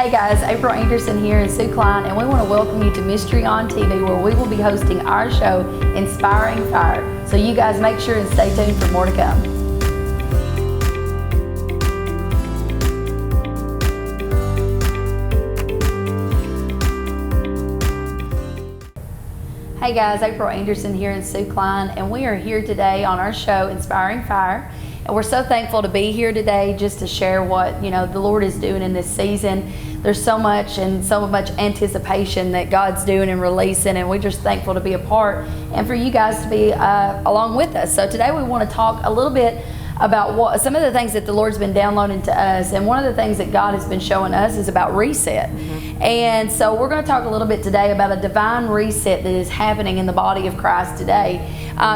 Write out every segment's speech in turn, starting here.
Hey guys, April Anderson here in Soo Klein, and we want to welcome you to Mystery on TV, where we will be hosting our show, Inspiring Fire. So you guys make sure and stay tuned for more to come. Hey guys, April Anderson here in Soo Klein, and we are here today on our show, Inspiring Fire. And we're so thankful to be here today just to share what, the Lord is doing in this season. There's so much anticipation that God's doing and releasing, and we're just thankful to be a part and for you guys to be along with us. So today we want to talk a little bit about some of the things that the Lord's been downloading to us, and one of the things that God has been showing us is about reset. And so we're going to talk a little bit today about a divine reset that is happening in the body of Christ today.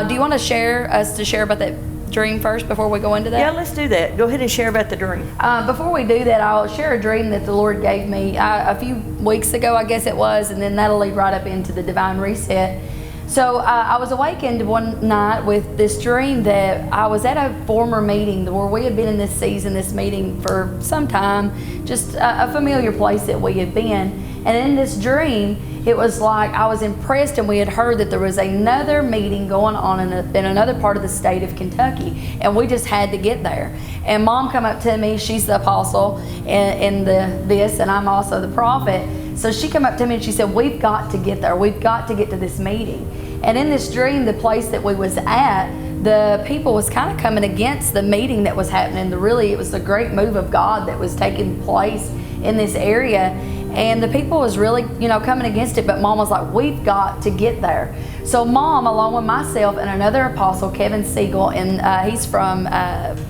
Do you want to share about that dream first before we go into that? Yeah, let's do that. Go ahead and share about the dream. Before we do that, I'll share a dream that the Lord gave me a few weeks ago, I guess it was, and then that'll lead right up into the divine reset. So I was awakened one night with this dream that I was at a former meeting where we had been in this meeting for some time, just a familiar place that we had been. And in this dream, it was like I was impressed, and we had heard that there was another meeting going on in another part of the state of Kentucky, and we just had to get there. And Mom come up to me, she's the apostle in this, and I'm also the prophet. So she come up to me and she said, we've got to get there. We've got to get to this meeting. And in this dream, the place that we was at, the people was kind of coming against the meeting that was happening. It was a great move of God that was taking place in this area. And the people was really, coming against it. But Mom was like, we've got to get there. So Mom, along with myself and another apostle, Kevin Siegel, and he's from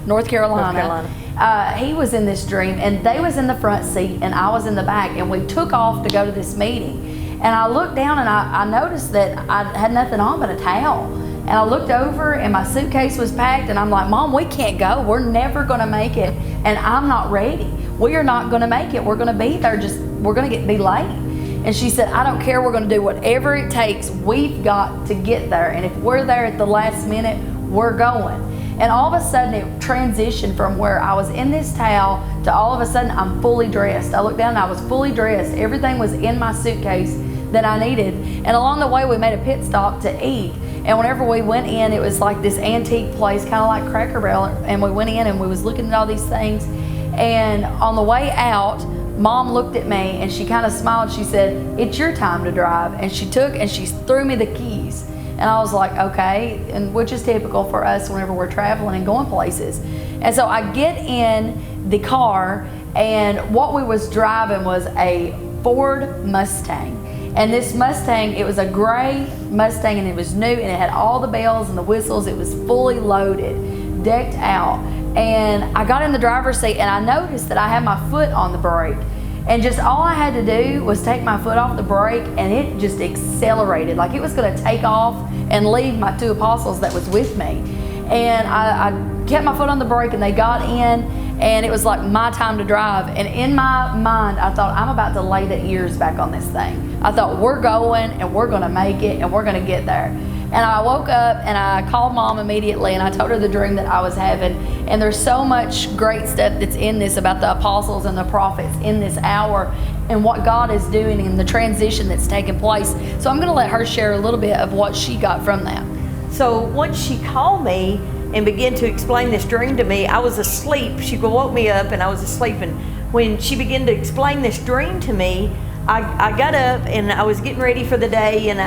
North Carolina. He was in this dream, and they was in the front seat and I was in the back, and we took off to go to this meeting. And I looked down and I noticed that I had nothing on but a towel. And I looked over and my suitcase was packed, and I'm like, Mom, we can't go. We're never gonna make it, and I'm not ready. We are not gonna make it. We're gonna be there, we're gonna be late. And she said, I don't care, we're gonna do whatever it takes. We've got to get there. And if we're there at the last minute, we're going. And all of a sudden it transitioned from where I was in this towel to all of a sudden I'm fully dressed. I looked down and I was fully dressed. Everything was in my suitcase that I needed. And along the way we made a pit stop to eat. And whenever we went in, it was like this antique place, kind of like Cracker Barrel. And we went in and we was looking at all these things. And on the way out, Mom looked at me and she kind of smiled. She said, it's your time to drive. And she threw me the keys. And I was like, okay, and which is typical for us whenever we're traveling and going places. And so I get in the car, and what we was driving was a Ford Mustang. And this Mustang, it was a gray Mustang, and it was new, and it had all the bells and the whistles. It was fully loaded, decked out. And I got in the driver's seat, and I noticed that I had my foot on the brake. And just all I had to do was take my foot off the brake, and it just accelerated. Like it was gonna take off and leave my two apostles that was with me. And I kept my foot on the brake, and they got in, and it was like my time to drive. And in my mind, I thought, I'm about to lay the ears back on this thing. I thought, we're going, and we're gonna make it, and we're gonna get there. And I woke up and I called Mom immediately, and I told her the dream that I was having. And there's so much great stuff that's in this about the apostles and the prophets in this hour and what God is doing and the transition that's taking place. So I'm going to let her share a little bit of what she got from that. So once she called me and began to explain this dream to me, I was asleep. She woke me up and I was asleep. And when she began to explain this dream to me, I got up and I was getting ready for the day, and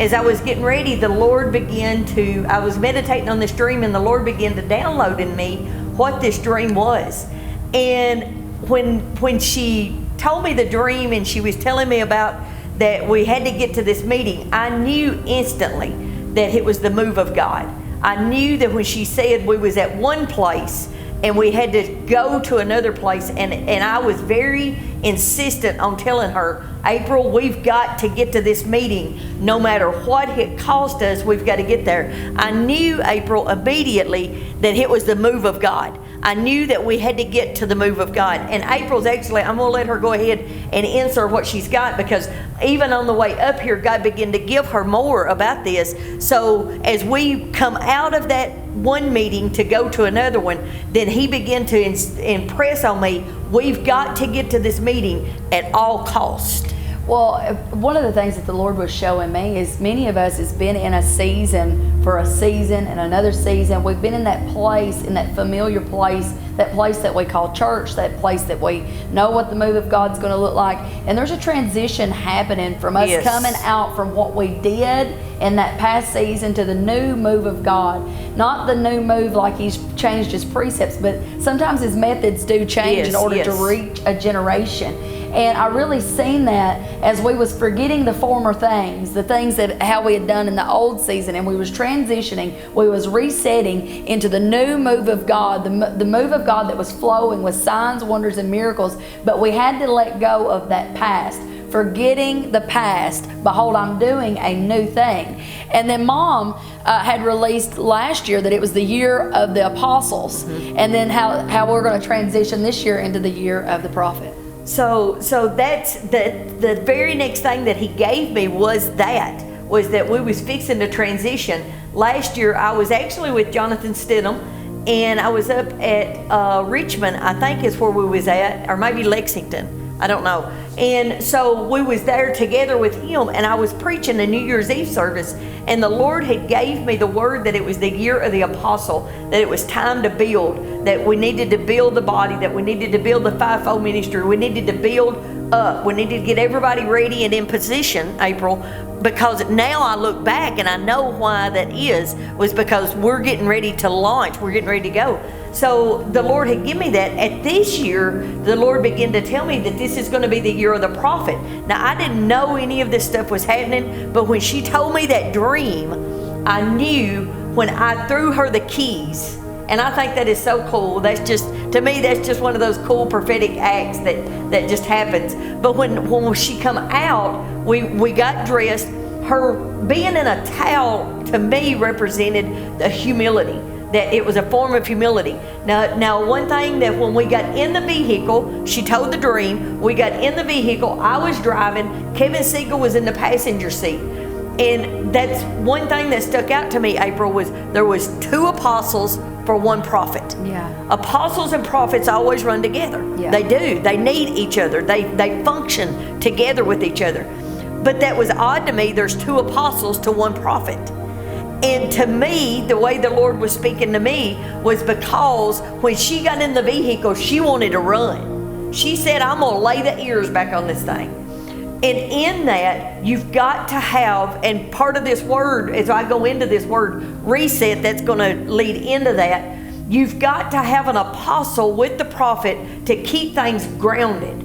as I was getting ready, the Lord I was meditating on this dream, and the Lord began to download in me what this dream was. And when she told me the dream and she was telling me about that we had to get to this meeting, I knew instantly that it was the move of God. I knew that when she said we was at one place and we had to go to another place, and I was very insistent on telling her, April, we've got to get to this meeting. No matter what it cost us, we've got to get there. I knew, April, immediately that it was the move of God. I knew that we had to get to the move of God. And April's actually, I'm going to let her go ahead and insert what she's got, because even on the way up here, God began to give her more about this. So as we come out of that one meeting to go to another one, then he began to impress on me, we've got to get to this meeting at all cost. Well, one of the things that the Lord was showing me is many of us has been in a season for a season and another season. We've been in that place, in that familiar place, that place that we call church, that place that we know what the move of God's going to look like. And there's a transition happening from us coming out from what we did in that past season to the new move of God. Not the new move like he's changed his precepts, but sometimes his methods do change in order to reach a generation. And I really seen that as we was forgetting the former things, the things that how we had done in the old season, and we was transitioning, we was resetting into the new move of God, the move of God that was flowing with signs, wonders, and miracles. But we had to let go of that past. Forgetting the past, behold, I'm doing a new thing. And then Mom had released last year that it was the year of the apostles, and then how we're going to transition this year into the year of the prophet. So that's the very next thing that he gave me was that we was fixing to transition. Last year I was actually with Jonathan Stidham, and I was up at Richmond, I think is where we was at, or maybe Lexington, I don't know. And so we was there together with him, and I was preaching the New Year's Eve service, and the Lord had gave me the word that it was the year of the apostle, that it was time to build, that we needed to build the body, that we needed to build the fivefold ministry, we needed to build up, we needed to get everybody ready and in position, April, because now I look back and I know why that was because we're getting ready to launch, we're getting ready to go. So the Lord had given me that. At this year, the Lord began to tell me that this is going to be the year of the prophet. Now, I didn't know any of this stuff was happening, but when she told me that dream, I knew when I threw her the keys. And I think that is so cool. That's just, to me, that's just one of those cool prophetic acts that just happens. But when she come out, we got dressed. Her being in a towel, to me, represented the humility. That it was a form of humility. Now, one thing that when we got in the vehicle, she told the dream, we got in the vehicle, I was driving, Kevin Siegel was in the passenger seat. And that's one thing that stuck out to me, April, was there was 2 apostles for 1 prophet. Yeah. Apostles and prophets always run together. Yeah. They do. They need each other. They function together with each other. But that was odd to me. There's 2 apostles to 1 prophet. And to me, the way the Lord was speaking to me was because when she got in the vehicle, she wanted to run. She said, I'm going to lay the ears back on this thing. And in that, you've got to have, and part of this word, as I go into this word reset, that's going to lead into that, you've got to have an apostle with the prophet to keep things grounded.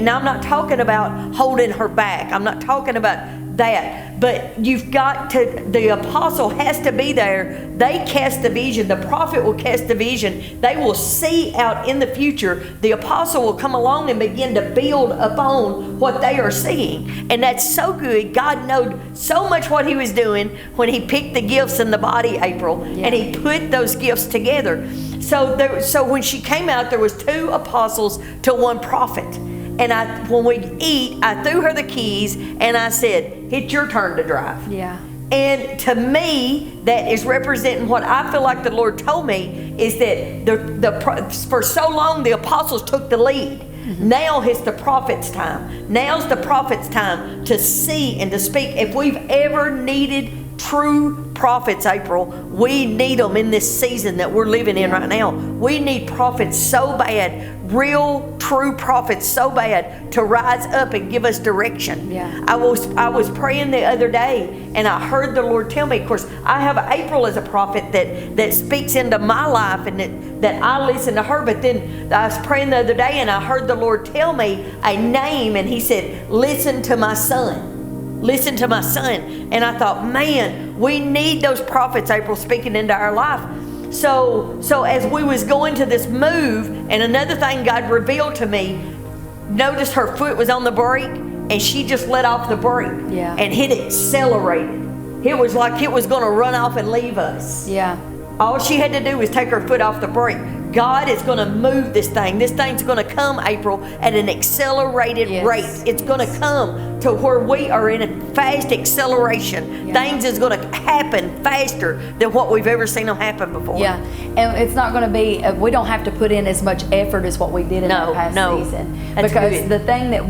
Now, I'm not talking about holding her back. I'm not talking about that. But you've got to, the apostle has to be there. They cast the vision. The prophet will cast the vision. They will see out in the future. The apostle will come along and begin to build upon what they are seeing. And that's so good. God knew so much what he was doing when he picked the gifts in the body, April, and he put those gifts together. So when she came out, there was 2 apostles to 1 prophet. And when we eat, I threw her the keys and I said, it's your turn to drive. Yeah. And to me, that is representing what I feel like the Lord told me is that for so long the apostles took the lead. Now it's the prophet's time. Now's the prophet's time to see and to speak. If we've ever needed true prophets, April, we need them in this season that we're living in right now. We need prophets so bad, real true prophets so bad, to rise up and give us direction. Yeah. I was praying the other day and I heard the Lord tell me, of course I have April as a prophet that speaks into my life and that I listen to her, but then I was praying the other day and I heard the Lord tell me a name, and he said, listen to my son. Listen to my son. And I thought, man, we need those prophets, April, speaking into our life. So as we was going to this move, and another thing God revealed to me, notice her foot was on the brake and she just let off the brake and it accelerated. It was like it was going to run off and leave us. Yeah. All she had to do was take her foot off the brake. God is going to move this thing. This thing's going to come, April, at an accelerated rate. It's going to come to where we are in a fast acceleration. Things is going to happen faster than what we've ever seen them happen before. Yeah, and it's not going to be, we don't have to put in as much effort as what we did in the past season. That's because good. the thing that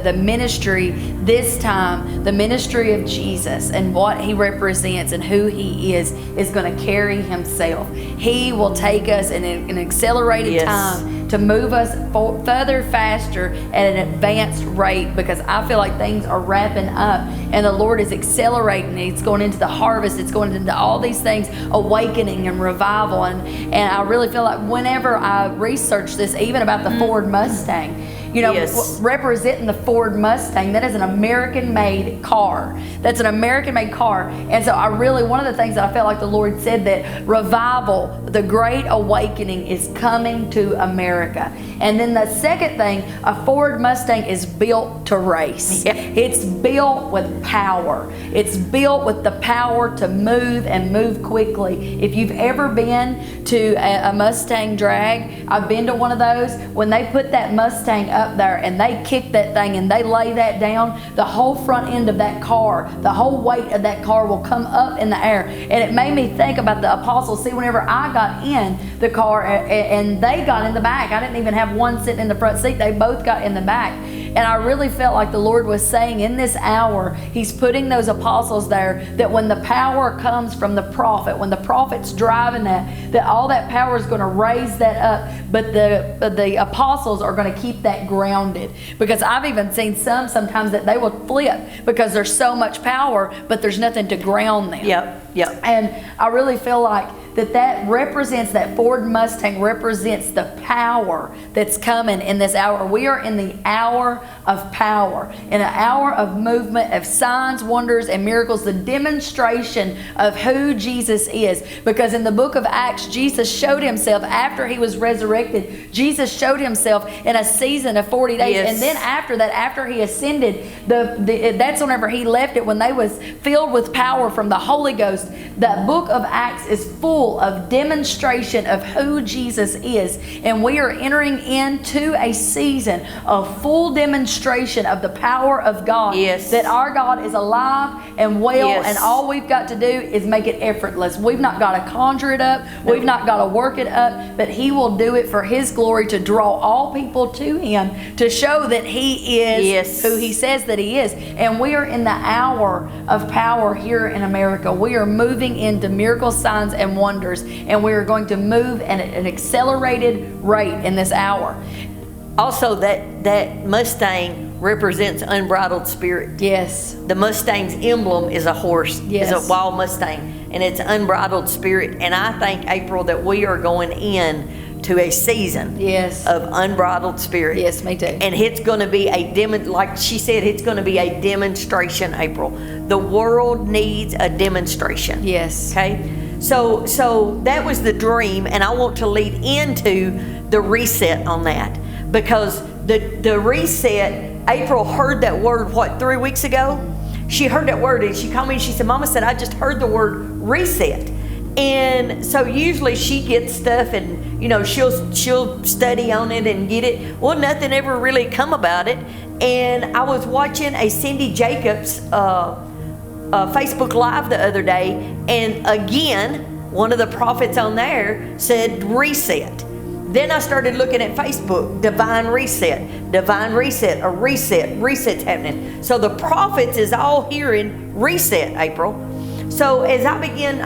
the ministry this time, the ministry of Jesus and what he represents and who he is going to carry himself. He will take us in an accelerated time to move us further, faster, at an advanced rate, because I feel like things are wrapping up and the Lord is accelerating. It's going into the harvest. It's going into all these things, awakening and revival. And I really feel like whenever I research this, even about the Ford Mustang, you know, representing the Ford Mustang, that is an American-made car. That's an American-made car. And so one of the things that I felt like the Lord said, that revival, the great awakening is coming to America. And then the second thing, a Ford Mustang is built to race. Yeah. It's built with power. It's built with the power to move and move quickly. If you've ever been to a Mustang drag, I've been to one of those. When they put that Mustang up there and they kick that thing and they lay that down, the whole front end of that car, the whole weight of that car will come up in the air. And it made me think about the apostles. See, whenever I got in the car and they got in the back, I didn't even have one sitting in the front seat. They both got in the back. And I really felt like the Lord was saying in this hour, he's putting those apostles there, that when the power comes from the prophet, when the prophet's driving that all that power is going to raise that up, but the apostles are going to keep that grounded. Because I've even seen sometimes that they will flip because there's so much power, but there's nothing to ground them. Yep. And I really feel like that represents, that Ford Mustang represents the power that's coming in this hour. We are in the hour of power, in an hour of movement, of signs, wonders, and miracles, the demonstration of who Jesus is. Because in the book of Acts, Jesus showed himself after he was resurrected. Jesus showed himself in a season of 40 days. Yes. And then after that, after he ascended, that's whenever he left it, when they was filled with power from the Holy Ghost. The book of Acts is full of demonstration of who Jesus is. And we are entering into a season of full demonstration of the power of God. Yes. That our God is alive and well, and all we've got to do is make it effortless. We've not got to conjure it up. No. We've not got to work it up, but he will do it for his glory, to draw all people to him, to show that he is who he says that he is. And we are in the hour of power here in America. We are moving into miracle signs and wonders, and we are going to move at an accelerated rate in this hour. Also, that Mustang represents unbridled spirit. Yes. The Mustang's emblem is a horse. Yes. It's a wild Mustang, and it's unbridled spirit. And I think, April, that we are going in to a season of unbridled spirit. Yes, me too. And it's going to be like she said, it's going to be a demonstration, April. The world needs a demonstration. Yes. Okay? So that was the dream, and I want to lead into the reset on that, because the reset, April heard that word, 3 weeks ago? She heard that word, and she called me and she said, Mama said, I just heard the word reset. And so usually she gets stuff and, she'll study on it and get it. Well, nothing ever really come about it. And I was watching a Cindy Jacobs Facebook Live the other day, and again, one of the prophets on there said reset. Then I started looking at Facebook, divine reset, a reset's happening. So the prophets is all hearing reset, April. So as I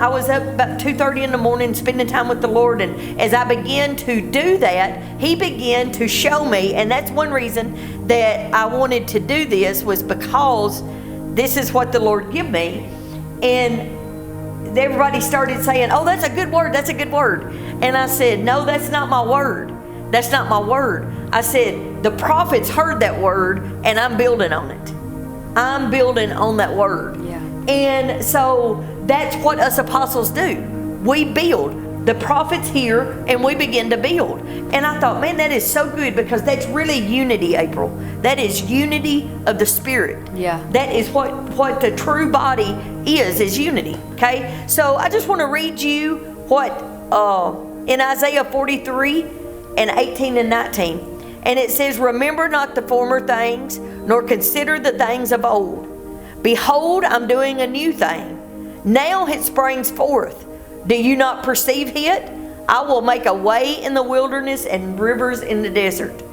was up about 2:30 in the morning spending time with the Lord, and as I began to do that, he began to show me, and that's one reason that I wanted to do this, was because this is what the Lord gave me. And everybody started saying, oh, that's a good word, that's a good word. And I said, no, that's not my word. That's not my word. I said, the prophets heard that word, and I'm building on it. I'm building on that word. Yeah. And so that's what us apostles do. We build. The prophets hear, and we begin to build. And I thought, man, that is so good, because that's really unity, April. That is unity of the Spirit. Yeah. That is what the true body is unity. Okay? So I just want to read you what in Isaiah 43 and 18 and 19. And it says, remember not the former things, nor consider the things of old. Behold, I'm doing a new thing. Now it springs forth. Do you not perceive it? I will make a way in the wilderness and rivers in the desert.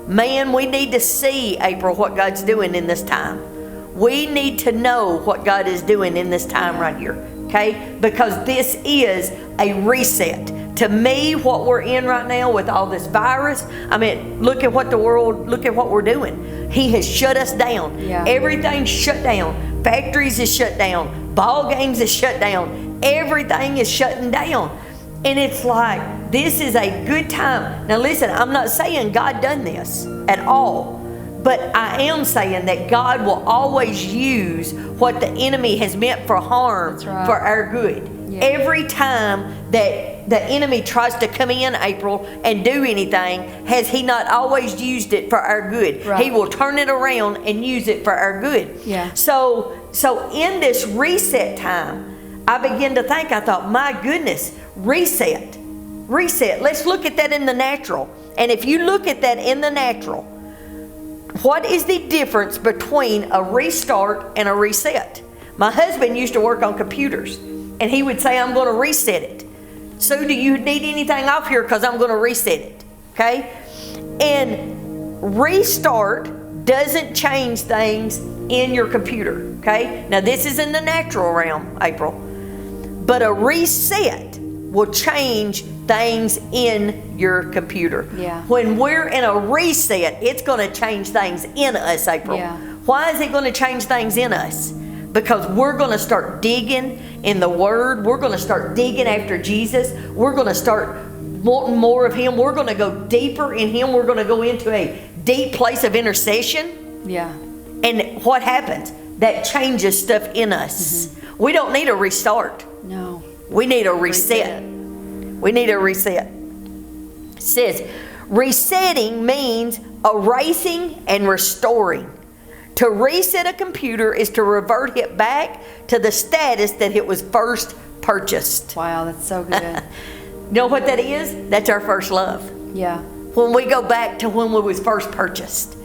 Man, we need to see, April, what God's doing in this time. We need to know what God is doing in this time right here, okay? Because this is a reset. To me, what we're in right now with all this virus, I mean, look at what we're doing. He has shut us down. Yeah. Everything's shut down. Factories is shut down. Ball games is shut down. Everything is shutting down. And it's like, this is a good time. Now listen, I'm not saying God done this at all. But I am saying that God will always use what the enemy has meant for harm for our good. Yeah. Every time that the enemy tries to come in, April, and do anything, has he not always used it for our good? Right. He will turn it around and use it for our good. Yeah. So in this reset time, I began to think, I thought, my goodness, reset. Let's look at that in the natural. And if you look at that in the natural, what is the difference between a restart and a reset? My husband used to work on computers, and he would say, I'm going to reset it. So do you need anything off here? Because I'm going to reset it. Okay? And restart doesn't change things in your computer. Okay? Now this is in the natural realm, April. But a reset will change things in your computer. Yeah. When we're in a reset, it's going to change things in us, April. Yeah. Why is it going to change things in us? Because we're going to start digging in the Word. We're going to start digging after Jesus. We're going to start wanting more of Him. We're going to go deeper in Him. We're going to go into a deep place of intercession. Yeah. And what happens? That changes stuff in us. Mm-hmm. We don't need a restart. No. We need a reset. We need a reset. It says, resetting means erasing and restoring. To reset a computer is to revert it back to the status that it was first purchased. Wow, that's so good. You know what that is? That's our first love. Yeah. When we go back to when we was first purchased.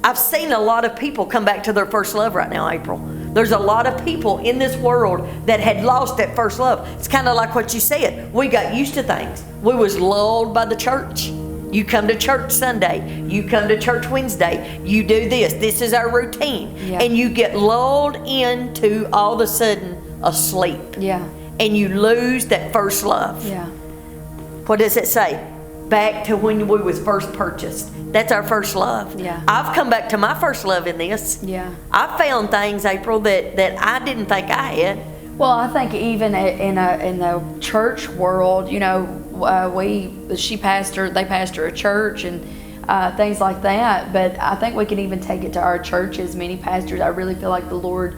I've seen a lot of people come back to their first love right now, April. There's a lot of people in this world that had lost that first love. It's kind of like what you said. We got used to things. We was lulled by the church. You come to church Sunday. You come to church Wednesday. You do this. This is our routine. Yeah. And you get lulled into all of a sudden a sleep. Yeah. And you lose that first love. Yeah. What does it say? Back to when we was first purchased. That's our first love. Yeah. I've come back to my first love in this. Yeah. I found things, April, that I didn't think I had. Well, I think even in the church world, you know, they pastor a church and things like that. But I think we can even take it to our churches. Many pastors, I really feel like the Lord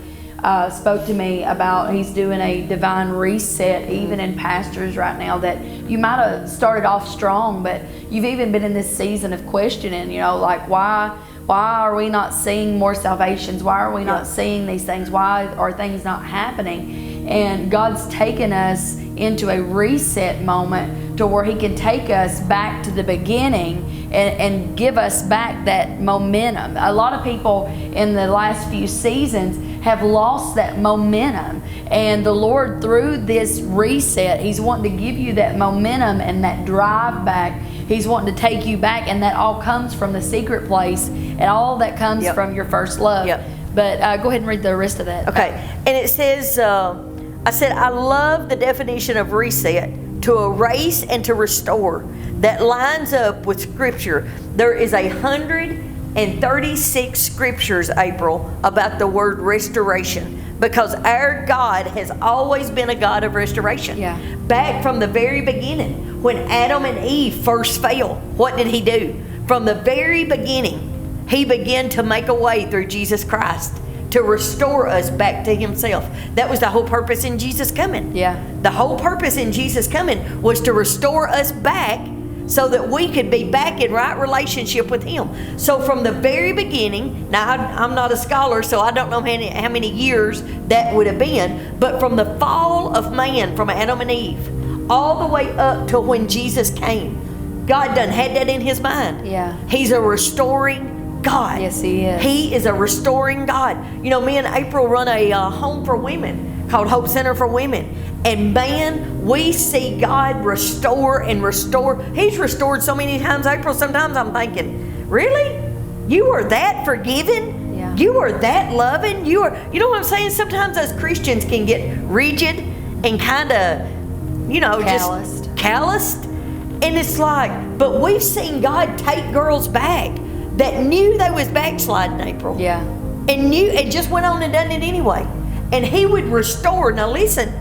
spoke to me about He's doing a divine reset even in pastors right now, that you might have started off strong, but you've even been in this season of questioning, you know, like why are we not seeing more salvations? Why are we not seeing these things? Why are things not happening? And God's taken us into a reset moment to where He can take us back to the beginning and give us back that momentum. A lot of people in the last few seasons have lost that momentum, and the Lord, through this reset, He's wanting to give you that momentum and that drive back. He's wanting to take you back, and that all comes from the secret place, and all that comes from your first love. But go ahead and read the rest of that. Okay, and it says, I love the definition of reset, to erase and to restore. That lines up with Scripture. There is 136 scriptures, April, about the word restoration, because our God has always been a God of restoration. Yeah. Back from the very beginning, when Adam and Eve first fell, what did He do? From the very beginning, He began to make a way through Jesus Christ to restore us back to Himself. That was the whole purpose in Jesus coming. Yeah. The whole purpose in Jesus coming was to restore us back so that we could be back in right relationship with Him. So from the very beginning, now I'm not a scholar, so I don't know how many years that would have been, but from the fall of man, from Adam and Eve, all the way up to when Jesus came. God done had that in his mind. Yeah. He's a restoring God. Yes, he is. He is a restoring God. You know, me and April run a home for women called Hope Center for Women. And man, we see God restore and restore. He's restored so many times, April, sometimes I'm thinking, really? You are that forgiving? Yeah. You are that loving? You know what I'm saying? Sometimes us Christians can get rigid and kind of, you know, Calloused. just calloused. And it's like, but we've seen God take girls back that knew they was backsliding, April. Yeah. And knew and just went on and done it anyway. And he would restore. Now listen,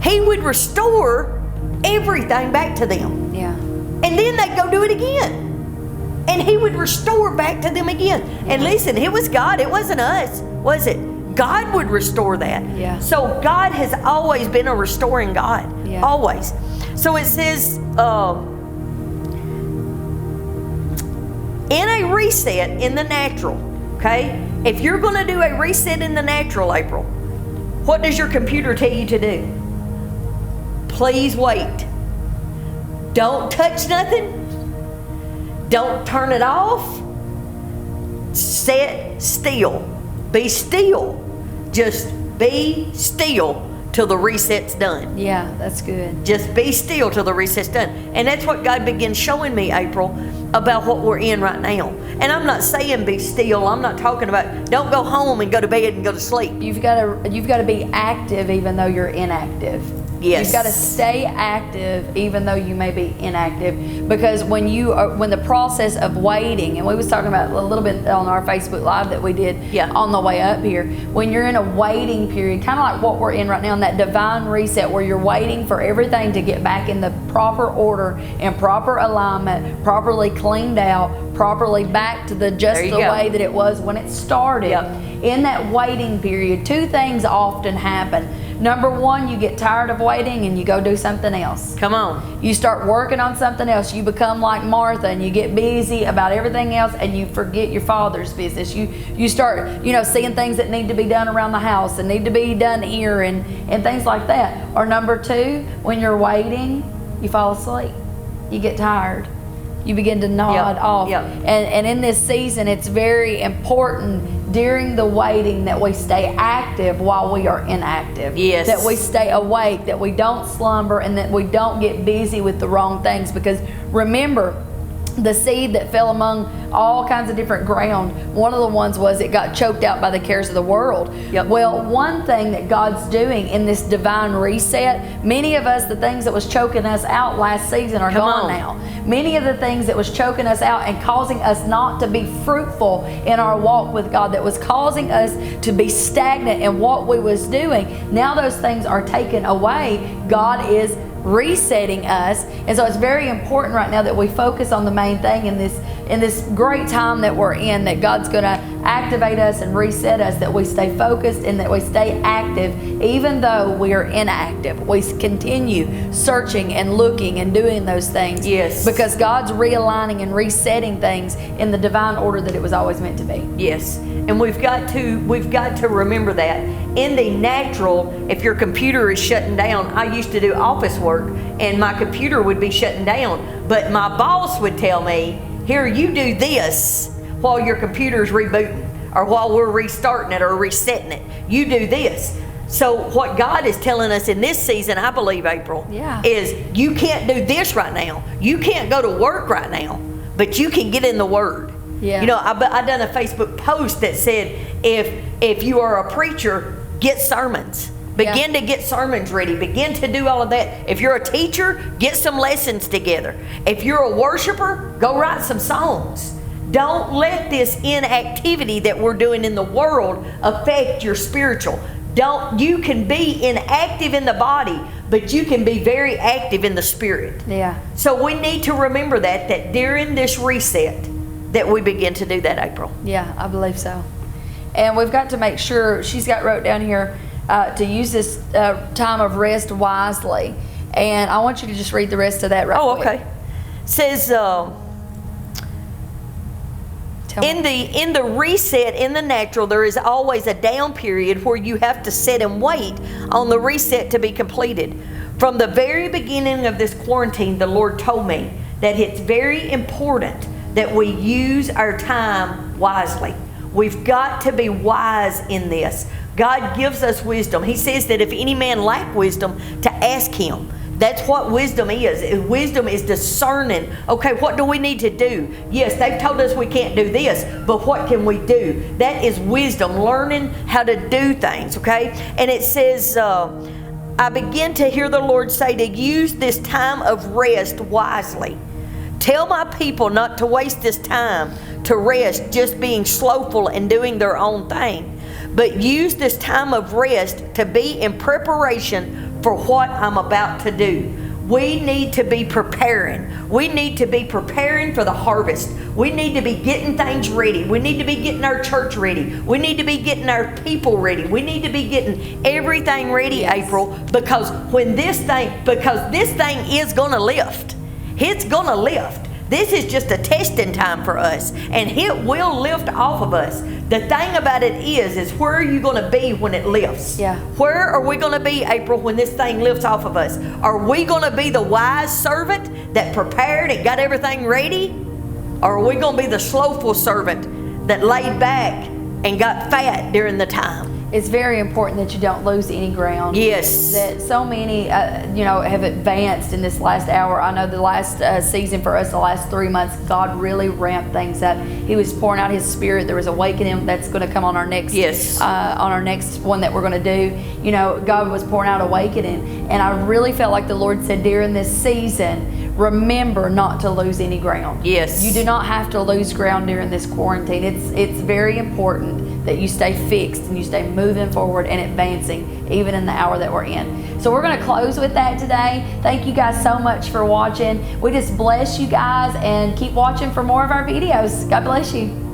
he would restore everything back to them. Yeah. And then they'd go do it again. And he would restore back to them again. And listen, it was God. It wasn't us, was it? God would restore that. Yeah. So God has always been a restoring God. Yeah. Always. So it says, in a reset in the natural, okay? If you're going to do a reset in the natural, April, what does your computer tell you to do? Please wait. Don't touch nothing. Don't turn it off. Sit still. Be still. Just be still till the reset's done. Yeah, that's good. Just be still till the reset's done. And that's what God begins showing me, April, about what we're in right now. And I'm not saying be still. I'm not talking about don't go home and go to bed and go to sleep. You've got to be active even though you're inactive. Yes. You've got to stay active even though you may be inactive, because when the process of waiting, and we was talking about a little bit on our Facebook Live that we did on the way up here, when you're in a waiting period, kind of like what we're in right now, in that divine reset where you're waiting for everything to get back in the proper order and proper alignment, properly cleaned out, properly back to the way that it was when it started. Yep. In that waiting period, two things often happen. Number one, you get tired of waiting and you go do something else. Come on. You start working on something else. You become like Martha and you get busy about everything else and you forget your Father's business. You start, seeing things that need to be done around the house and need to be done here and things like that. Or number two, when you're waiting, you fall asleep. You get tired. You begin to nod off. Yep. And in this season, it's very important during the waiting that we stay active while we are inactive. Yes. That we stay awake, that we don't slumber, and that we don't get busy with the wrong things. Because remember, the seed that fell among all kinds of different ground, one of the ones was it got choked out by the cares of the world. Yep. Well, one thing that God's doing in this divine reset, many of us, the things that was choking us out last season are gone now. Many of the things that was choking us out and causing us not to be fruitful in our walk with God, that was causing us to be stagnant in what we was doing, now those things are taken away. God is resetting us, and so it's very important right now that we focus on the main thing in this great time that we're in, that God's going to activate us and reset us, that we stay focused and that we stay active even though we are inactive. We continue searching and looking and doing those things. Yes. Because God's realigning and resetting things in the divine order that it was always meant to be. Yes. And we've got to remember that. In the natural, if your computer is shutting down, I used to do office work and my computer would be shutting down, but my boss would tell me, here, you do this while your computer's rebooting or while we're restarting it or resetting it. You do this. So what God is telling us in this season, I believe, April, is you can't do this right now. You can't go to work right now, but you can get in the Word. Yeah. I done a Facebook post that said, if you are a preacher, get sermons. Begin to get sermons ready. Begin to do all of that. If you're a teacher, get some lessons together. If you're a worshiper, go write some songs. Don't let this inactivity that we're doing in the world affect your spiritual. You can be inactive in the body, but you can be very active in the spirit. Yeah. So we need to remember that during this reset, that we begin to do that, April. Yeah, I believe so. And we've got to make sure, she's got wrote down here, to use this time of rest wisely. And I want you to just read the rest of that quick. Okay. It says, in the reset in the natural, there is always a down period where you have to sit and wait on the reset to be completed. From the very beginning of this quarantine, the Lord told me that it's very important that we use our time wisely. We've got to be wise in this. God gives us wisdom. He says that if any man lack wisdom, to ask him. That's what wisdom is. Wisdom is discerning. Okay, what do we need to do? Yes, they've told us we can't do this, but what can we do? That is wisdom, learning how to do things, okay? And it says, I begin to hear the Lord say to use this time of rest wisely. Tell my people not to waste this time to rest just being slothful and doing their own thing, but use this time of rest to be in preparation for what I'm about to do. We need to be preparing. We need to be preparing for the harvest. We need to be getting things ready. We need to be getting our church ready. We need to be getting our people ready. We need to be getting everything ready, Yes. April, because this thing is going to lift. It's going to lift. This is just a testing time for us, and it will lift off of us. The thing about it is where are you going to be when it lifts? Yeah. Where are we going to be, April, when this thing lifts off of us? Are we going to be the wise servant that prepared and got everything ready? Or are we going to be the slothful servant that laid back and got fat during the time? It's very important that you don't lose any ground. Yes. That so many, have advanced in this last hour. I know the last season for us, the last 3 months, God really ramped things up. He was pouring out His Spirit. There was awakening that's going to come on our next, on our next one that we're going to do. You know, God was pouring out awakening, and I really felt like the Lord said during this season, remember not to lose any ground. Yes. You do not have to lose ground during this quarantine. It's very important that you stay fixed and you stay moving forward and advancing even in the hour that we're in. So we're going to close with that today. Thank you guys so much for watching. We just bless you guys and keep watching for more of our videos. God bless you.